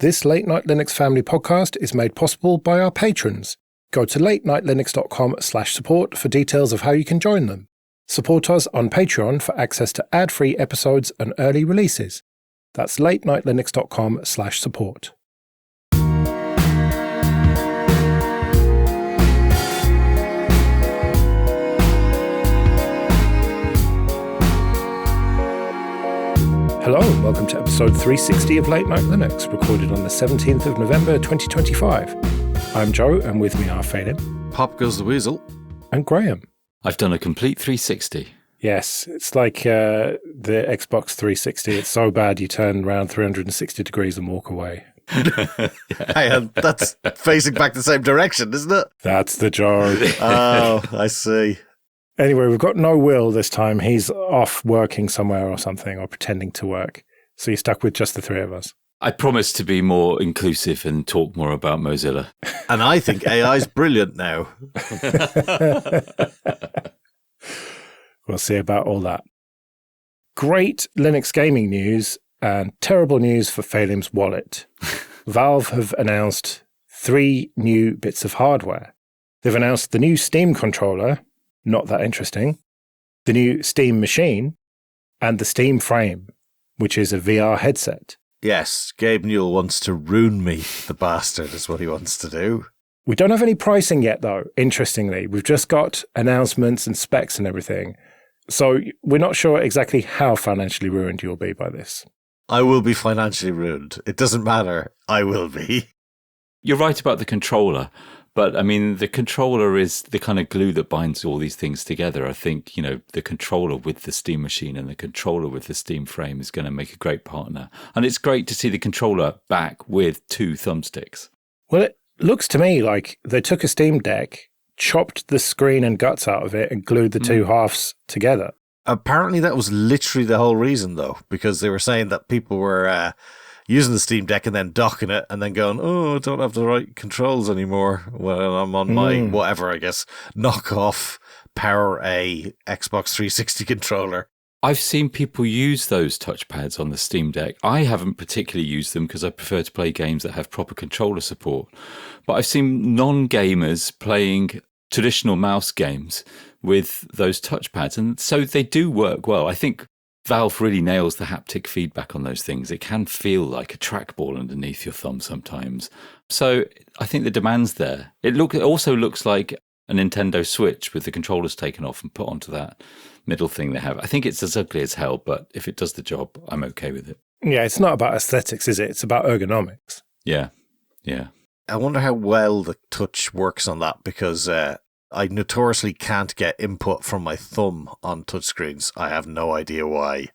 This Late Night Linux Family podcast is made possible by our patrons. Go to latenightlinux.com/support for details of how you can join them. Support us on Patreon for access to ad-free episodes and early releases. That's latenightlinux.com/support. Hello and welcome to episode 360 of Late Night Linux, recorded on the 17th of November 2025. I'm Joe, and with me are Phelim. Pop goes the weasel. And Graham. I've done a complete 360. Yes, it's like the Xbox 360. It's so bad you turn around 360 degrees and walk away. Hey, that's facing back the same direction, isn't it? That's the joke. Oh, I see. Anyway, we've got no Will this time. He's off working somewhere or something, or pretending to work. So you're stuck with just the three of us. I promise to be more inclusive and talk more about Mozilla. And I think AI's brilliant now. We'll see about all that. Great Linux gaming news and terrible news for Phelim's wallet. Valve have announced 3 new bits of hardware. They've announced the new Steam controller, not that interesting, the new Steam machine, and the Steam frame, which is a VR headset. Yes, Gabe Newell wants to ruin me, the bastard, is what he wants to do. We don't have any pricing yet, though, interestingly. We've just got announcements and specs and everything. So we're not sure exactly how financially ruined you'll be by this. I will be financially ruined. It doesn't matter. I will be. You're right about the controller, but I mean, the controller is the kind of glue that binds all these things together. I think, you know, the controller with the Steam machine and the controller with the Steam frame is going to make a great partner. And it's great to see the controller back with 2 thumbsticks. Well, it looks to me like they took a Steam Deck, chopped the screen and guts out of it, and glued the 2 halves together. Apparently that was literally the whole reason, though, because they were saying that people were using the Steam Deck and then docking it and then going, oh, I don't have the right controls anymore. Well, I'm on my, whatever, I guess, knockoff Power A Xbox 360 controller. I've seen people use those touchpads on the Steam Deck. I haven't particularly used them because I prefer to play games that have proper controller support. But I've seen non-gamers playing traditional mouse games with those touchpads, and so they do work well. I think Valve really nails the haptic feedback on those things. It can feel like a trackball underneath your thumb sometimes. So I think the demand's there. It also looks like a Nintendo Switch with the controllers taken off and put onto that middle thing they have. I think it's as ugly as hell, but if it does the job, I'm okay with it. Yeah, it's not about aesthetics, is it? It's about ergonomics. Yeah. I wonder how well the touch works on that, because I notoriously can't get input from my thumb on touchscreens. I have no idea why.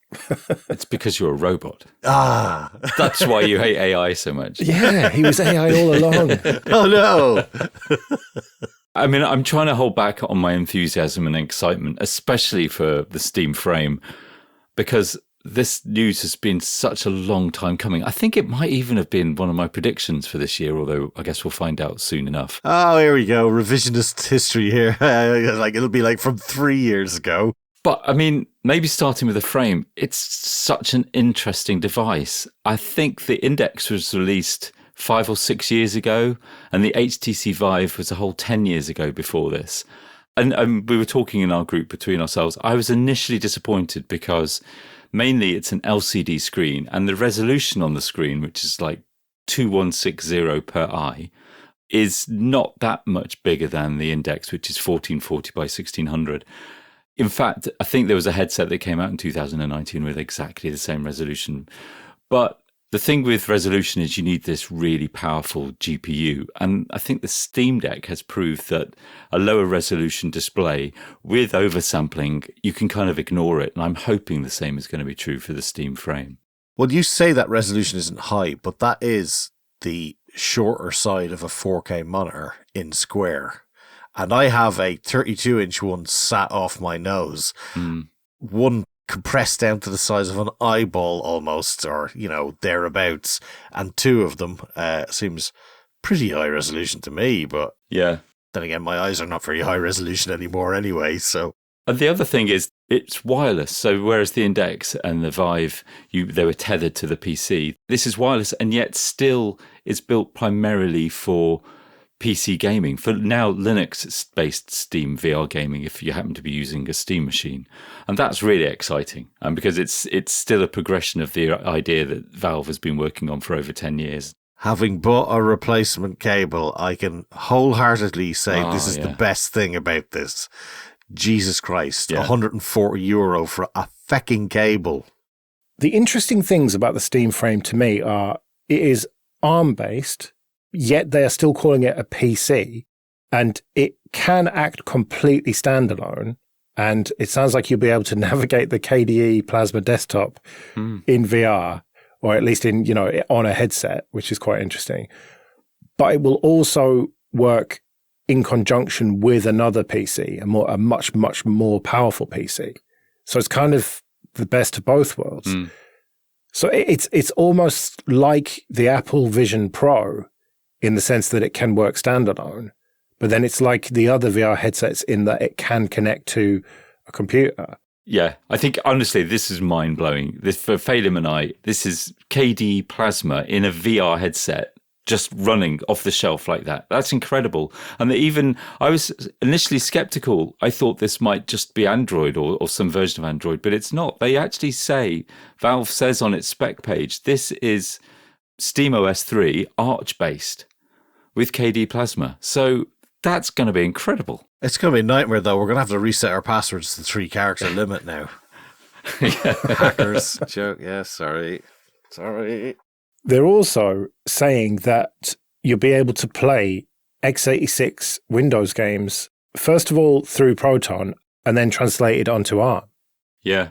It's because you're a robot. Ah. That's why you hate AI so much. Yeah, he was AI all along. Oh, no. I mean, I'm trying to hold back on my enthusiasm and excitement, especially for the Steam frame, because this news has been such a long time coming. I think it might even have been one of my predictions for this year, although I guess we'll find out soon enough. Oh, here we go. Revisionist history here. Like, it'll be like from 3 years ago. But I mean, maybe starting with the frame, it's such an interesting device. I think the Index was released 5 or 6 years ago, and the HTC Vive was a whole 10 years ago before this. And we were talking in our group between ourselves. I was initially disappointed because mainly it's an LCD screen, and the resolution on the screen, which is like 2160 per eye, is not that much bigger than the Index, which is 1440 by 1600. In fact, I think there was a headset that came out in 2019 with exactly the same resolution. But the thing with resolution is you need this really powerful GPU. And I think the Steam Deck has proved that a lower resolution display with oversampling, you can kind of ignore it. And I'm hoping the same is going to be true for the Steam frame. Well, you say that resolution isn't high, but that is the shorter side of a 4K monitor in square. And I have a 32-inch one sat off my nose. One compressed down to the size of an eyeball almost, or, you know, thereabouts. And 2 of them seems pretty high resolution to me, but yeah. Then again, my eyes are not very high resolution anymore anyway, so And the other thing is it's wireless. So whereas the Index and the Vive, they were tethered to the PC, this is wireless and yet still is built primarily for PC gaming, for now Linux-based Steam VR gaming, if you happen to be using a Steam machine. And that's really exciting, and because it's still a progression of the idea that Valve has been working on for over 10 years. Having bought a replacement cable, I can wholeheartedly say this is the best thing about this. Jesus Christ, €140 for a fecking cable. The interesting things about the Steam Frame to me are it is ARM-based, yet they are still calling it a PC, and it can act completely standalone. And it sounds like you'll be able to navigate the KDE Plasma desktop in VR, or at least in, on a headset, which is quite interesting. But it will also work in conjunction with another PC, a much, much more powerful PC. So it's kind of the best of both worlds. So it's almost like the Apple Vision Pro in the sense that it can work standalone, but then it's like the other VR headsets in that it can connect to a computer. Yeah, I think, honestly, this is mind-blowing. This, for Phelim and I, this is KDE Plasma in a VR headset, just running off the shelf like that. That's incredible. And I was initially skeptical. I thought this might just be Android or some version of Android, but it's not. They actually say, Valve says on its spec page, this is SteamOS 3 Arch-based with KDE Plasma. So that's going to be incredible. It's going to be a nightmare, though. We're going to have to reset our passwords to the 3-character limit now. Hackers. Joke. Yeah, sorry. They're also saying that you'll be able to play x86 Windows games, first of all through Proton, and then translated onto ARM. Yeah.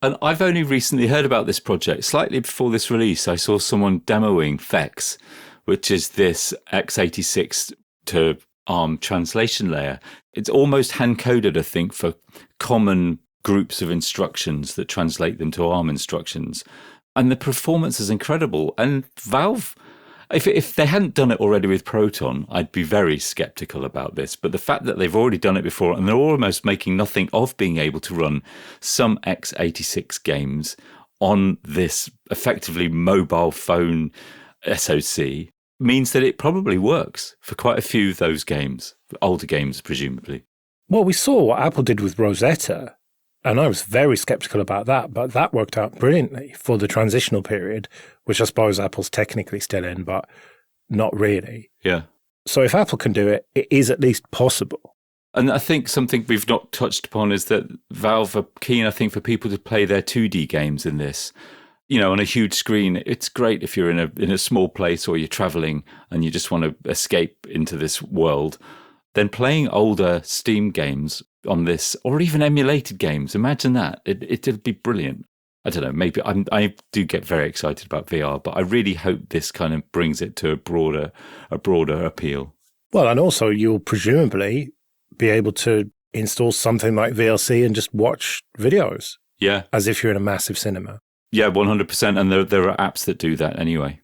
And I've only recently heard about this project. Slightly before this release, I saw someone demoing Fex, which is this x86 to ARM translation layer. It's almost hand-coded, I think, for common groups of instructions that translate them to ARM instructions. And the performance is incredible. And Valve, if they hadn't done it already with Proton, I'd be very skeptical about this. But the fact that they've already done it before, and they're almost making nothing of being able to run some x86 games on this effectively mobile phone SoC, means that it probably works for quite a few of those games, older games, presumably. Well, we saw what Apple did with Rosetta, and I was very skeptical about that, but that worked out brilliantly for the transitional period, which I suppose Apple's technically still in, but not really. Yeah. So if Apple can do it, it is at least possible. And I think something we've not touched upon is that Valve are keen, I think, for people to play their 2D games in this. On a huge screen, it's great if you're in a small place or you're traveling and you just want to escape into this world. Then playing older Steam games on this, or even emulated games, imagine that. It'd be brilliant. I don't know, maybe I do get very excited about VR, but I really hope this kind of brings it to a broader appeal. Well, and also you'll presumably be able to install something like VLC and just watch videos. Yeah. As if you're in a massive cinema. Yeah, 100%. And there are apps that do that anyway.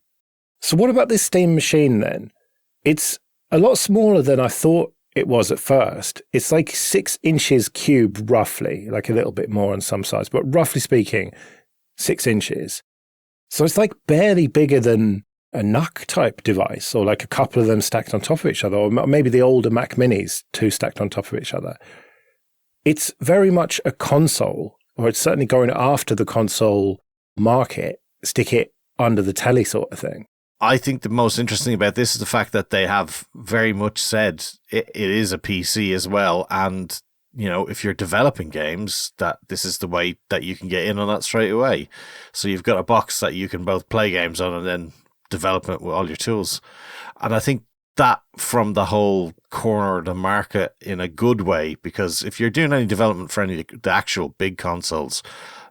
So what about this Steam machine then? It's a lot smaller than I thought it was at first. It's like 6 inches cubed, roughly, like a little bit more on some sides, but roughly speaking, 6 inches. So it's like barely bigger than a NUC type device, or like a couple of them stacked on top of each other, or maybe the older Mac Minis, 2 stacked on top of each other. It's very much a console, or it's certainly going after the console market, stick it under the telly sort of thing. I think the most interesting about this is the fact that they have very much said it is a PC as well. And, if you're developing games, that this is the way that you can get in on that straight away. So you've got a box that you can both play games on and then develop it with all your tools. And I think that from the whole corner of the market in a good way, because if you're doing any development for any of the actual big consoles,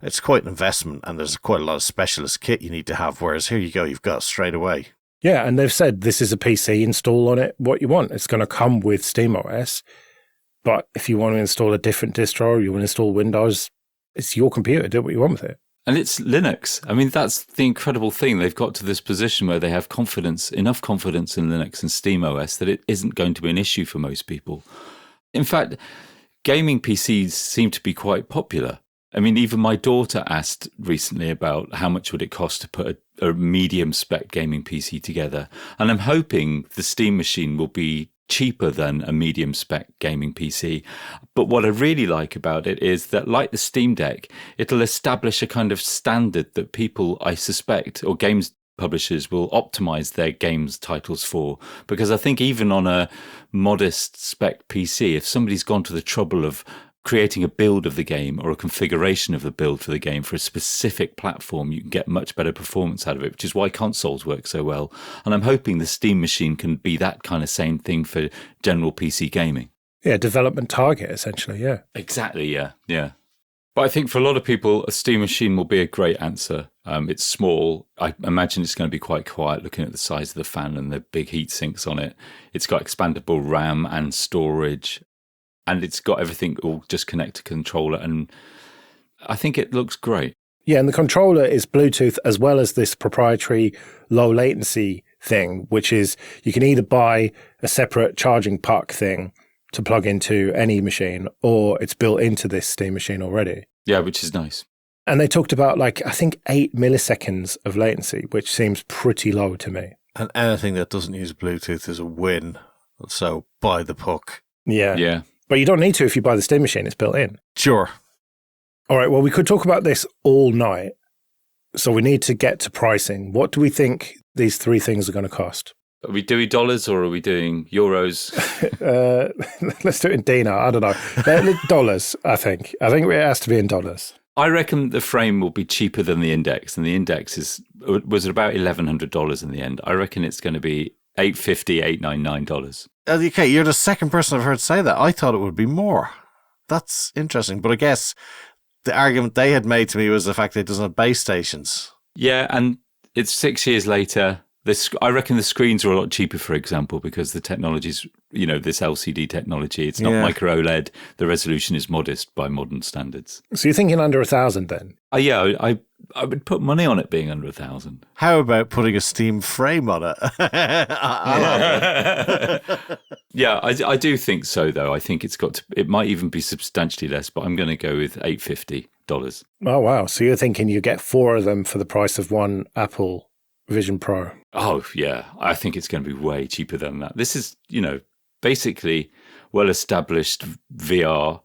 it's quite an investment and there's quite a lot of specialist kit you need to have, whereas here you go, you've got it straight away. Yeah, and they've said this is a PC, install on it what you want. It's going to come with SteamOS, but if you want to install a different distro, you want to install Windows, it's your computer, do what you want with it. And it's Linux. I mean, that's the incredible thing. They've got to this position where they have enough confidence in Linux and SteamOS that it isn't going to be an issue for most people. In fact, gaming PCs seem to be quite popular. I mean, even my daughter asked recently about how much would it cost to put a medium spec gaming PC together. And I'm hoping the Steam machine will be cheaper than a medium spec gaming PC. But what I really like about it is that, like the Steam Deck, it'll establish a kind of standard that people, I suspect, or games publishers will optimize their games titles for. Because I think even on a modest spec PC, if somebody's gone to the trouble of creating a build of the game or a configuration of the build for the game for a specific platform, you can get much better performance out of it, which is why consoles work so well. And I'm hoping the Steam machine can be that kind of same thing for general PC gaming. Yeah, development target, essentially, yeah. Exactly, yeah. But I think for a lot of people, a Steam machine will be a great answer. It's small. I imagine it's going to be quite quiet looking at the size of the fan and the big heat sinks on it. It's got expandable RAM and storage. And it's got everything all just connect to controller. And I think it looks great. Yeah, and the controller is Bluetooth as well as this proprietary low latency thing, which is you can either buy a separate charging puck thing to plug into any machine, or it's built into this Steam machine already. Yeah, which is nice. And they talked about, I think 8 milliseconds of latency, which seems pretty low to me. And anything that doesn't use Bluetooth is a win. So buy the puck. Yeah. But you don't need to if you buy the Steam machine. It's built in. Sure. All right, well, we could talk about this all night. So we need to get to pricing. What do we think these three things are going to cost? Are we doing dollars or are we doing euros? Let's do it in dinar. I don't know. Dollars, I think. I think it has to be in dollars. I reckon the frame will be cheaper than the index. And the index was about $1,100 in the end. I reckon it's going to be $850, $899. Okay, you're the second person I've heard say that. I thought it would be more. That's interesting. But I guess the argument they had made to me was the fact that it doesn't have base stations. Yeah, and it's 6 years later. I reckon the screens are a lot cheaper, for example, because the technology's, this LCD technology, it's not micro OLED. The resolution is modest by modern standards. So you're thinking under 1,000 then? Yeah, I would put money on it being under 1,000. How about putting a Steam frame on it? Yeah, I do think so, though. I think it might even be substantially less, but I'm going to go with $850. Oh, wow. So you're thinking you get 4 of them for the price of one Apple Vision Pro? Oh, yeah. I think it's going to be way cheaper than that. This is, basically well-established VR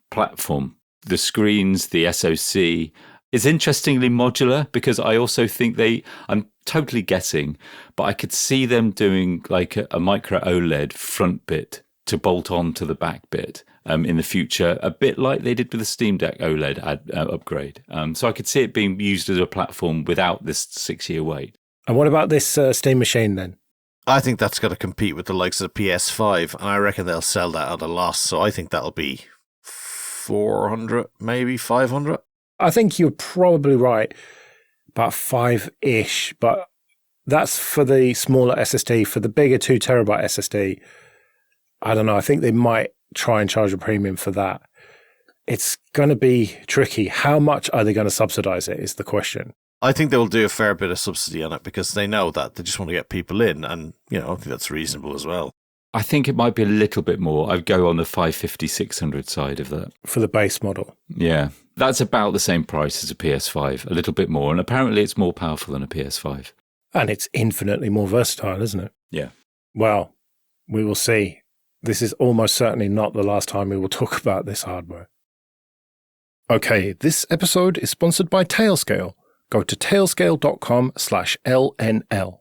platform. The screens, the SoC is interestingly modular because I also think I'm totally guessing, but I could see them doing like a micro OLED front bit to bolt on to the back bit in the future, a bit like they did with the Steam Deck OLED upgrade. So I could see it being used as a platform without this 6-year wait. And what about this Steam machine then? I think that's going to compete with the likes of the PS5, and I reckon they'll sell that at a loss. So I think that'll be 400, maybe 500. I think you're probably right, about 5-ish, but that's for the smaller SSD. For the bigger 2 terabyte SSD, I don't know. I think they might try and charge a premium for that. It's going to be tricky. How much are they going to subsidize it is the question. I think they will do a fair bit of subsidy on it because they know that they just want to get people in, and I think that's reasonable as well. I think it might be a little bit more. I'd go on the 550, 600 side of that. For the base model? Yeah. That's about the same price as a PS5, a little bit more. And apparently it's more powerful than a PS5. And it's infinitely more versatile, isn't it? Yeah. Well, we will see. This is almost certainly not the last time we will talk about this hardware. Okay, this episode is sponsored by Tailscale. Go to tailscale.com/LNL.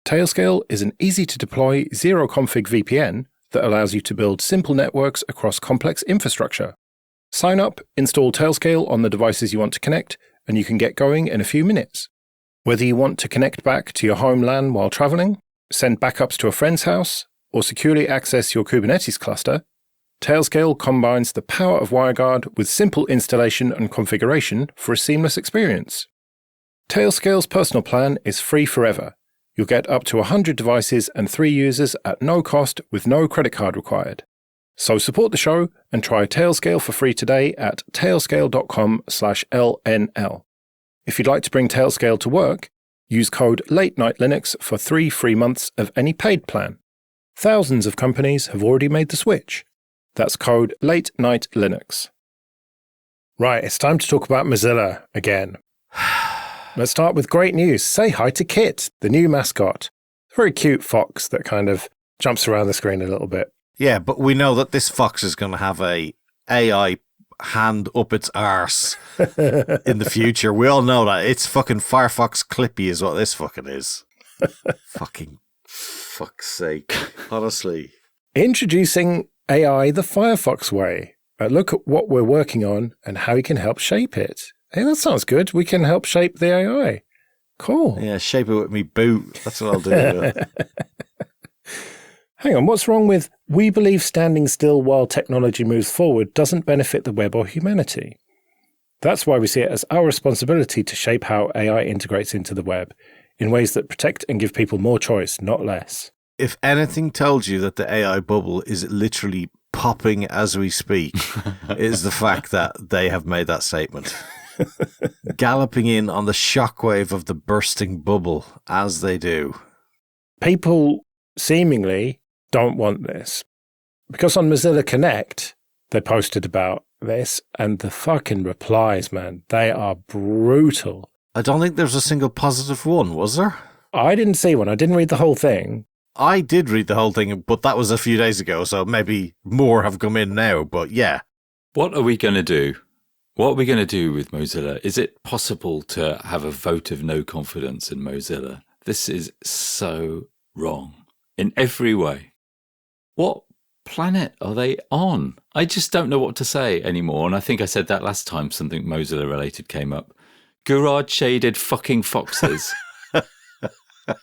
Tailscale is an easy-to-deploy, zero-config VPN that allows you to build simple networks across complex infrastructure. Sign up, install Tailscale on the devices you want to connect, and you can get going in a few minutes. Whether you want to connect back to your home LAN while traveling, send backups to a friend's house, or securely access your Kubernetes cluster, Tailscale combines the power of WireGuard with simple installation and configuration for a seamless experience. Tailscale's personal plan is free forever. You'll get up to 100 devices and 3 users at no cost with no credit card required. So support the show and try Tailscale for free today at tailscale.com/LNL. If you'd like to bring Tailscale to work, use code LATENIGHTLINUX for 3 free months of any paid plan. Thousands of companies have already made the switch. That's code Late Night Linux. Right, it's time to talk about Mozilla again. Let's start with great news. Say hi to Kit, the new mascot. Very cute fox that kind of jumps around the screen a little bit. Yeah, but we know that this fox is going to have a AI hand up its arse in the future. We all know that. It's fucking Firefox Clippy is what this fucking is. Fucking fuck's sake. Honestly. Introducing AI the Firefox way. Look at what we're working on and how you can help shape it. Hey, that sounds good. We can help shape the AI. Cool. Yeah, shape it with me boot. That's what I'll do. Hang on, what's wrong with we believe standing still while technology moves forward doesn't benefit the web or humanity? That's why we see it as our responsibility to shape how AI integrates into the web in ways that protect and give people more choice, not less. If anything told you that the AI bubble is literally popping as we speak, it is the fact that they have made that statement. Galloping in on the shockwave of the bursting bubble as they do. People seemingly don't want this. Because on Mozilla Connect, they posted about this, and the fucking replies, man, they are brutal. I don't think there's a single positive one, was there? I didn't see one. I didn't read the whole thing. I did read the whole thing, but that was a few days ago, so maybe more have come in now, but yeah. What are we going to do? What are we going to do with Mozilla? Is it possible to have a vote of no confidence in Mozilla? This is so wrong in every way. What planet are they on? I just don't know what to say anymore. And I think I said that last time something Mozilla related came up. Garage shaded fucking foxes.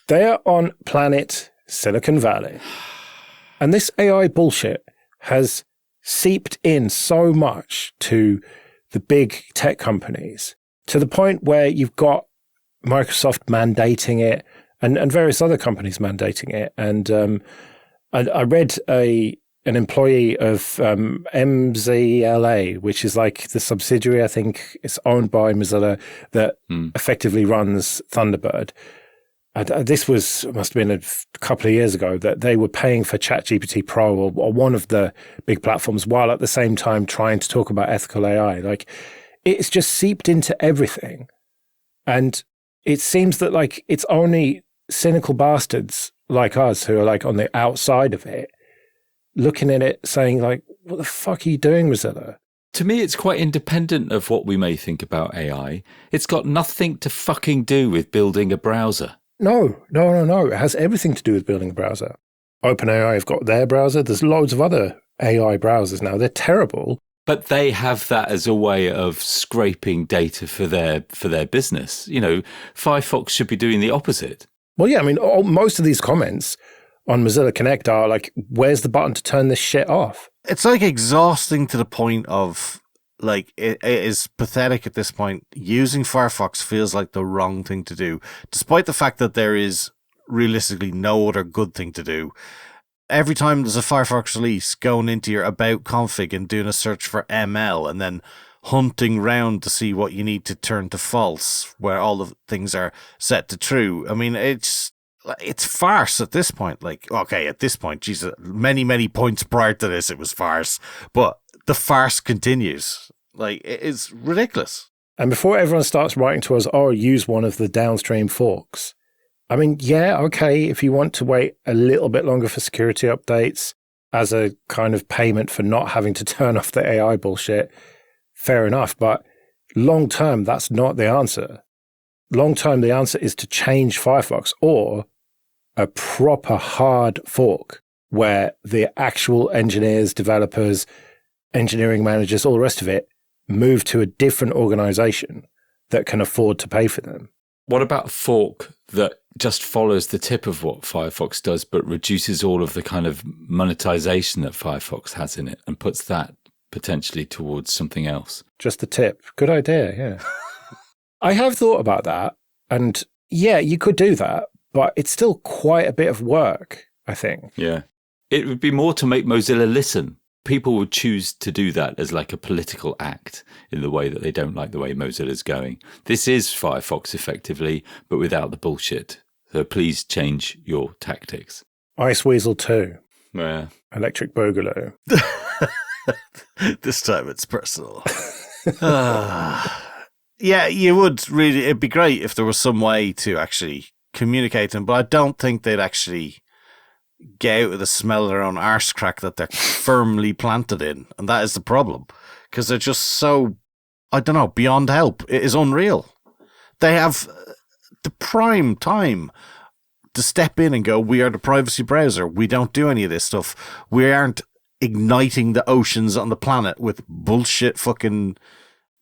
They are on planet Silicon Valley. And this AI bullshit has seeped in so much to the big tech companies to the point where you've got Microsoft mandating it and various other companies mandating it. And I read an employee of Mozilla, which is like the subsidiary, I think it's owned by Mozilla, that effectively runs Thunderbird. This must have been a couple of years ago, that they were paying for ChatGPT Pro or one of the big platforms while at the same time trying to talk about ethical AI. Like, it's just seeped into everything. And it seems that like it's only cynical bastards like us who are like on the outside of it, looking at it saying like, what the fuck are you doing, Mozilla? To me, it's quite independent of what we may think about AI. It's got nothing to fucking do with building a browser. No. It has everything to do with building a browser. OpenAI have got their browser. There's loads of other AI browsers now. They're terrible. But they have that as a way of scraping data for their business. You know, Firefox should be doing the opposite. Well, yeah, I mean, most of these comments on Mozilla Connect are like, where's the button to turn this shit off? It's like exhausting to the point of like, it is pathetic at this point. Using Firefox feels like the wrong thing to do, despite the fact that there is realistically no other good thing to do. Every time there's a Firefox release, going into your about config and doing a search for ML and then hunting round to see what you need to turn to false, where all the things are set to true. I mean, it's farce at this point. Like, okay, at this point, Jesus, many points prior to this, it was farce, but the farce continues. Like, it is ridiculous. And before everyone starts writing to us, use one of the downstream forks. I mean, yeah, okay, if you want to wait a little bit longer for security updates as a kind of payment for not having to turn off the AI bullshit, fair enough. But long term, that's not the answer. Long term, the answer is to change Firefox or a proper hard fork where the actual engineers, developers, engineering managers, all the rest of it move to a different organization that can afford to pay for them. What about a fork that just follows the tip of what Firefox does, but reduces all of the kind of monetization that Firefox has in it and puts that potentially towards something else? Just the tip. Good idea, yeah. I have thought about that. And yeah, you could do that, but it's still quite a bit of work, I think. Yeah. It would be more to make Mozilla listen. People would choose to do that as like a political act in the way that they don't like the way Mozilla's going. This is Firefox effectively, but without the bullshit. So please change your tactics. Ice Weasel 2. Yeah. Electric Boogaloo. This time it's personal. Yeah, you would really. It'd be great if there was some way to actually communicate them, but I don't think they'd actually get out of the smell of their own arse crack that they're firmly planted in. And that is the problem. Because they're just so, I don't know, beyond help. It is unreal. They have the prime time to step in and go, we are the privacy browser. We don't do any of this stuff. We aren't igniting the oceans on the planet with bullshit fucking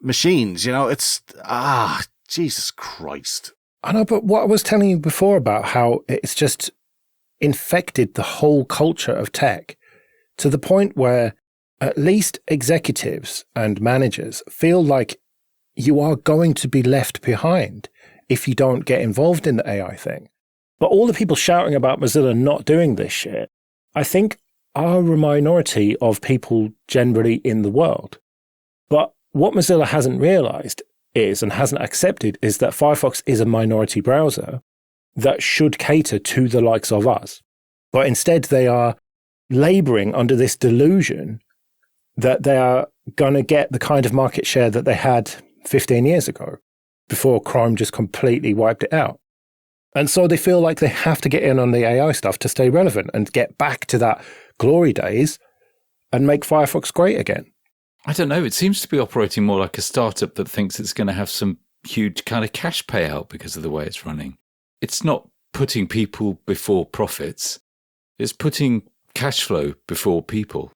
machines. You know, it's, Jesus Christ. I know, but what I was telling you before about how it's just infected the whole culture of tech to the point where at least executives and managers feel like you are going to be left behind if you don't get involved in the AI thing. But all the people shouting about Mozilla not doing this shit, I think are a minority of people generally in the world. But what Mozilla hasn't realized is, and hasn't accepted, is that Firefox is a minority browser that should cater to the likes of us. But instead they are laboring under this delusion that they are going to get the kind of market share that they had 15 years ago before Chrome just completely wiped it out. And so they feel like they have to get in on the AI stuff to stay relevant and get back to that glory days and make Firefox great again. I don't know. It seems to be operating more like a startup that thinks it's going to have some huge kind of cash payout because of the way it's running. It's not putting people before profits. It's putting cash flow before people.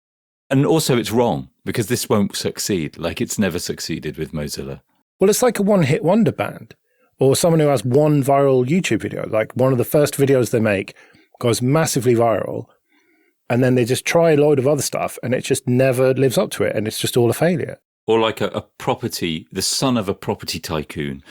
And also it's wrong because this won't succeed. Like it's never succeeded with Mozilla. Well, it's like a one-hit wonder band or someone who has one viral YouTube video. Like one of the first videos they make goes massively viral and then they just try a load of other stuff and it just never lives up to it and it's just all a failure. Or like a property, the son of a property tycoon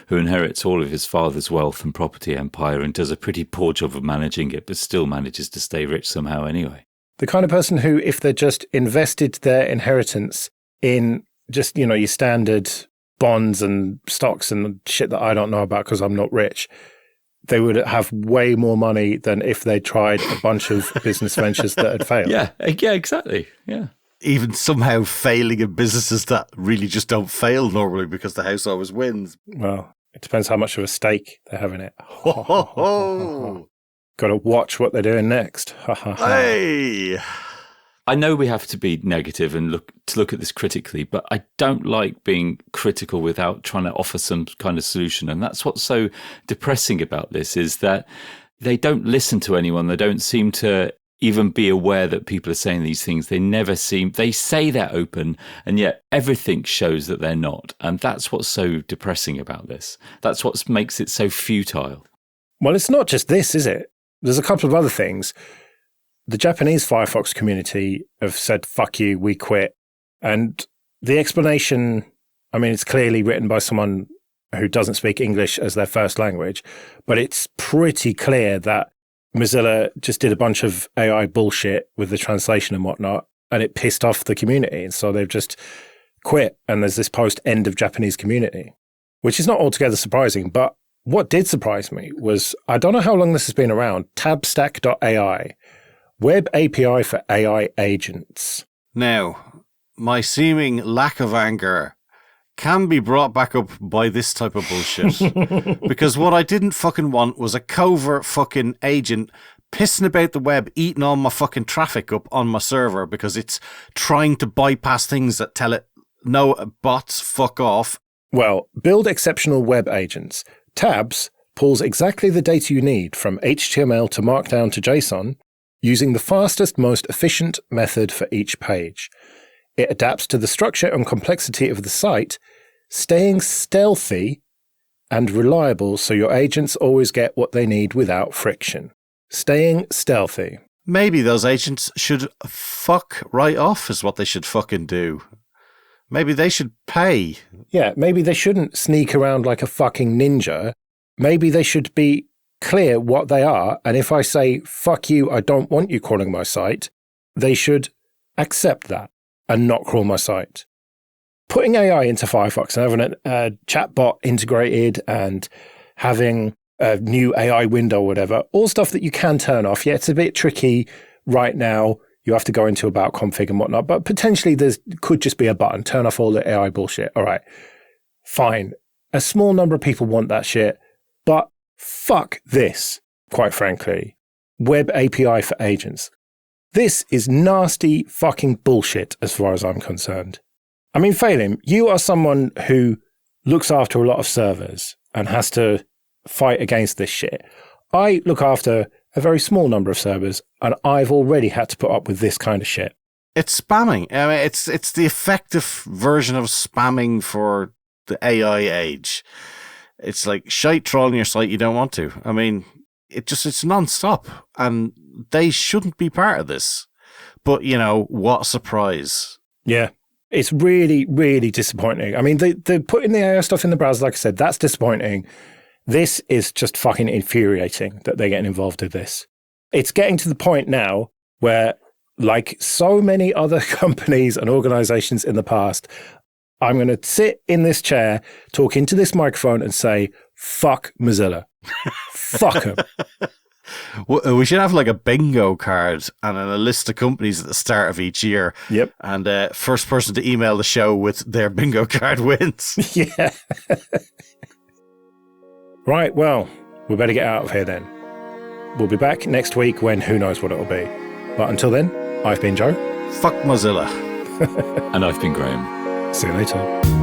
who inherits all of his father's wealth and property empire and does a pretty poor job of managing it, but still manages to stay rich somehow anyway. The kind of person who, if they just invested their inheritance in just, you know, your standard bonds and stocks and shit that I don't know about because I'm not rich, they would have way more money than if they tried a bunch of business ventures that had failed. Yeah, exactly. Yeah. Even somehow failing in businesses that really just don't fail normally because the house always wins. Well, it depends how much of a stake they have in it. Ho, ho, ho. Got to watch what they're doing next. Hey! I know we have to be negative and look at this critically, but I don't like being critical without trying to offer some kind of solution. And that's what's so depressing about this is that they don't listen to anyone. They don't seem to even be aware that people are saying these things. They say they're open, and yet everything shows that they're not. And that's what's so depressing about this. That's what makes it so futile. Well, it's not just this, is it? There's a couple of other things. The Japanese Firefox community have said, fuck you, we quit. And the explanation, I mean, it's clearly written by someone who doesn't speak English as their first language, but it's pretty clear that Mozilla just did a bunch of AI bullshit with the translation and whatnot, and it pissed off the community. And so they've just quit. And there's this post-end of Japanese community, which is not altogether surprising. But what did surprise me was, I don't know how long this has been around, tabstack.ai, web API for AI agents. Now, my seeming lack of anger can be brought back up by this type of bullshit. Because what I didn't fucking want was a covert fucking agent pissing about the web, eating all my fucking traffic up on my server because it's trying to bypass things that tell it, no, bots, fuck off. Well, build exceptional web agents. Tabs pulls exactly the data you need from HTML to Markdown to JSON using the fastest, most efficient method for each page. It adapts to the structure and complexity of the site, staying stealthy and reliable so your agents always get what they need without friction. Staying stealthy. Maybe those agents should fuck right off is what they should fucking do. Maybe they should pay. Yeah, maybe they shouldn't sneak around like a fucking ninja. Maybe they should be clear what they are. And if I say, fuck you, I don't want you crawling my site, they should accept that and not crawl my site. Putting AI into Firefox and having a chatbot integrated and having a new AI window or whatever, all stuff that you can turn off. Yeah, it's a bit tricky right now. You have to go into about config and whatnot, but potentially could just be a button, turn off all the AI bullshit. All right, fine. A small number of people want that shit, but fuck this, quite frankly. Web API for agents. This is nasty fucking bullshit as far as I'm concerned. I mean, Phelim, you are someone who looks after a lot of servers and has to fight against this shit. I look after a very small number of servers, and I've already had to put up with this kind of shit. It's spamming. I mean, it's the effective version of spamming for the AI age. It's like shite trolling your site you don't want to. I mean, it's non-stop, and they shouldn't be part of this. But, what a surprise. Yeah, it's really, really disappointing. I mean, they're putting the AI stuff in the browser, like I said, that's disappointing. This is just fucking infuriating that they're getting involved with this. It's getting to the point now where, like so many other companies and organizations in the past, I'm going to sit in this chair, talk into this microphone and say, fuck Mozilla. Fuck them. We should have like a bingo card and a list of companies at the start of each year. Yep. And first person to email the show with their bingo card wins. Yeah. Right, well, we better get out of here then. We'll be back next week when who knows what it'll be. But until then, I've been Joe. Fuck Mozilla. And I've been Graham. See you later.